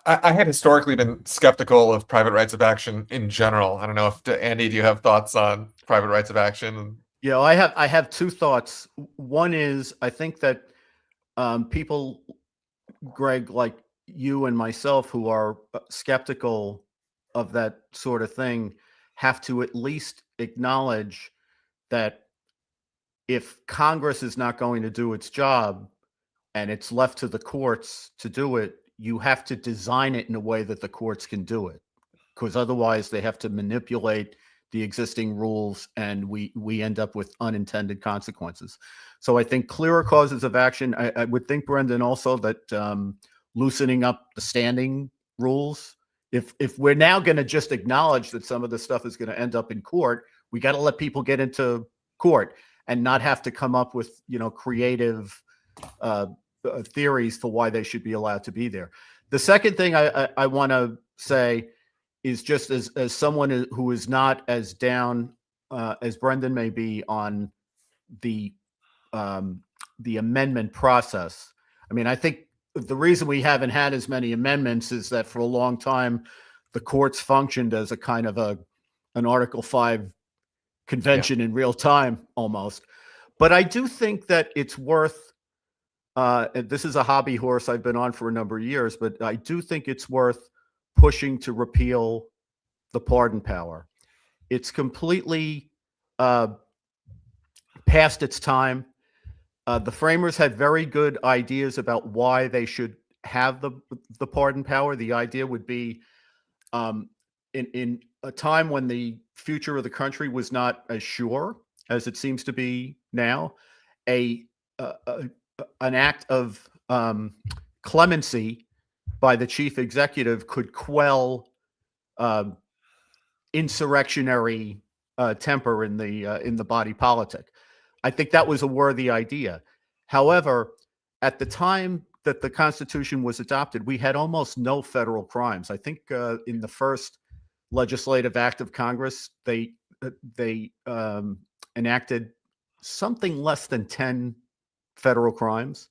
I had historically been skeptical of private rights of action in general. I don't know if, Andy, do you have thoughts on private rights of action? Yeah, I have 2 thoughts. One is, I think that people, Gregg, like you and myself, who are skeptical of that sort of thing, have to at least acknowledge that if Congress is not going to do its job and it's left to the courts to do it, you have to design it in a way that the courts can do it, because otherwise they have to manipulate the existing rules, and we end up with unintended consequences. So I think clearer causes of action. I would think, Brendan, also that loosening up the standing rules. If we're now going to just acknowledge that some of the stuff is going to end up in court, we got to let people get into court and not have to come up with creative theories for why they should be allowed to be there. The second thing I want to say is, just as someone who is not as down as Brendan may be on the amendment process. I mean, I think the reason we haven't had as many amendments is that for a long time, the courts functioned as a kind of an Article 5 convention in real time almost. But I do think that it's worth, this is a hobby horse I've been on for a number of years, but I do think it's worth pushing to repeal the pardon power. It's completely past its time. The framers had very good ideas about why they should have the pardon power. The idea would be, in a time when the future of the country was not as sure as it seems to be now, a, a an act of clemency by the chief executive could quell insurrectionary temper in the body politic. I think that was a worthy idea. However, at the time that the Constitution was adopted, we had almost no federal crimes. I think in the first legislative act of Congress, they enacted something less than 10 federal crimes.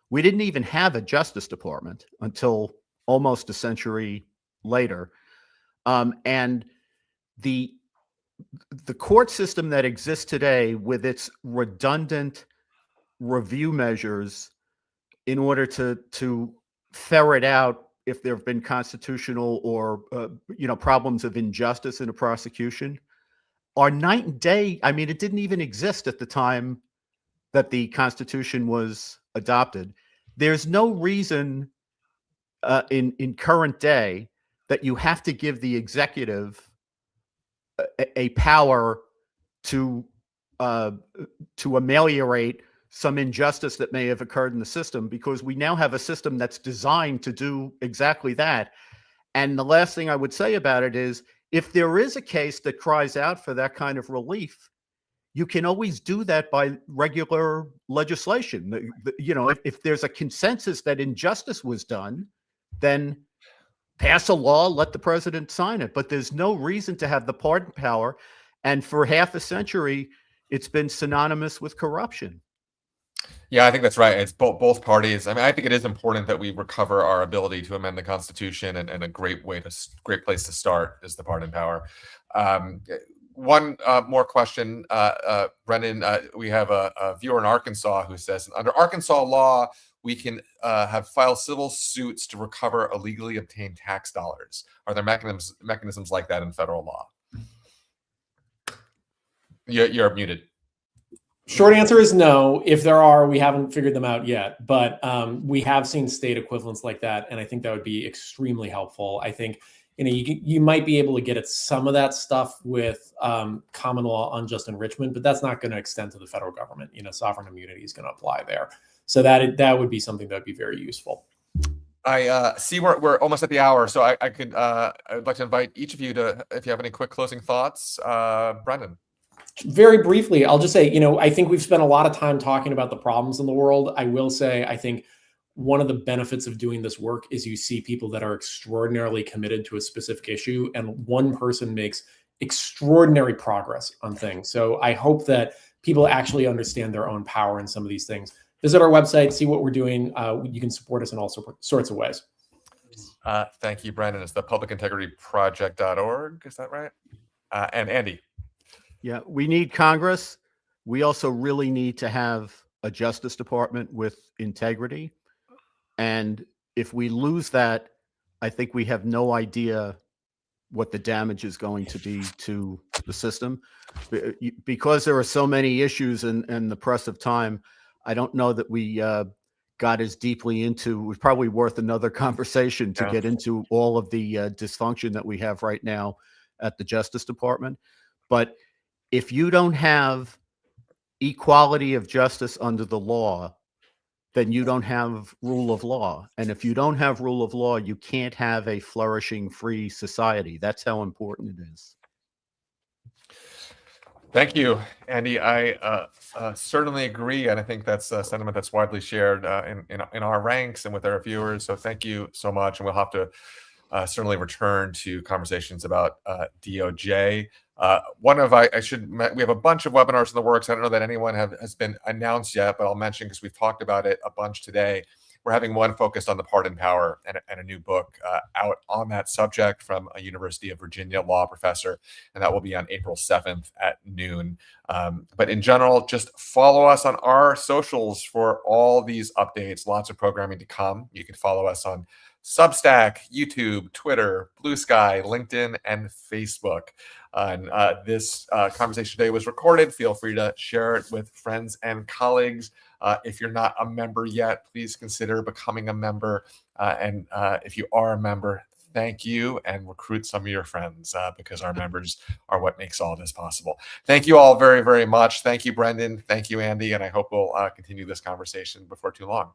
We didn't even have a Justice Department until almost a century later. And the court system that exists today, with its redundant review measures in order to ferret out if there have been constitutional or problems of injustice in a prosecution, are night and day. I mean, it didn't even exist at the time that the Constitution was adopted. There's no reason in current day that you have to give the executive a power to ameliorate some injustice that may have occurred in the system, because we now have a system that's designed to do exactly that. And the last thing I would say about it is, if there is a case that cries out for that kind of relief, you can always do that by regular legislation. If there's a consensus that injustice was done, then pass a law, let the president sign it. But there's no reason to have the pardon power. And for half a century, it's been synonymous with corruption. Yeah, I think that's right. It's both parties. I mean, I think it is important that we recover our ability to amend the Constitution, and a great place to start is the pardon power. One more question, Brendan. We have a viewer in Arkansas who says, under Arkansas law, we can have filed civil suits to recover illegally obtained tax dollars. Are there mechanisms like that in federal law? You're muted. Short answer is no. If there are, we haven't figured them out yet, but we have seen state equivalents like that, and I think that would be extremely helpful. I think you might be able to get at some of that stuff with common law unjust enrichment, but that's not going to extend to the federal government. Sovereign immunity is going to apply there, so that would be something that would be very useful. I see we're almost at the hour, so I'd like to invite each of you to, if you have any quick closing thoughts, Brendan. Very briefly, I'll just say, I think we've spent a lot of time talking about the problems in the world. I will say, I think one of the benefits of doing this work is you see people that are extraordinarily committed to a specific issue, and one person makes extraordinary progress on things. So I hope that people actually understand their own power in some of these things. Visit our website, see what we're doing. You can support us in all sorts of ways. Thank you, Brendan. It's the publicintegrityproject.org. Is that right? And Andy. Yeah, we need Congress. We also really need to have a Justice Department with integrity. And if we lose that, I think we have no idea what the damage is going to be to the system. Because there are so many issues in the press of time, I don't know that we got as deeply into. It was probably worth another conversation to get into all of the dysfunction that we have right now at the Justice Department. But if you don't have equality of justice under the law, then you don't have rule of law. And if you don't have rule of law, you can't have a flourishing, free society. That's how important it is. Thank you, Andy. I certainly agree, and I think that's a sentiment that's widely shared in our ranks and with our viewers. So thank you so much, and we'll have to certainly return to conversations about DOJ. We have a bunch of webinars in the works. I don't know that anyone has been announced yet, but I'll mention, because we've talked about it a bunch today. We're having one focused on the pardon power, and a new book out on that subject from a University of Virginia law professor, and that will be on April 7th at noon. But in general, just follow us on our socials for all these updates. Lots of programming to come. You can follow us on Substack, YouTube, Twitter, Blue Sky, LinkedIn, and Facebook. And this conversation today was recorded. Feel free to share it with friends and colleagues. If you're not a member yet, please consider becoming a member. And if you are a member, thank you and recruit some of your friends because our members are what makes all this possible. Thank you all very, very much. Thank you, Brendan. Thank you, Andy. And I hope we'll continue this conversation before too long.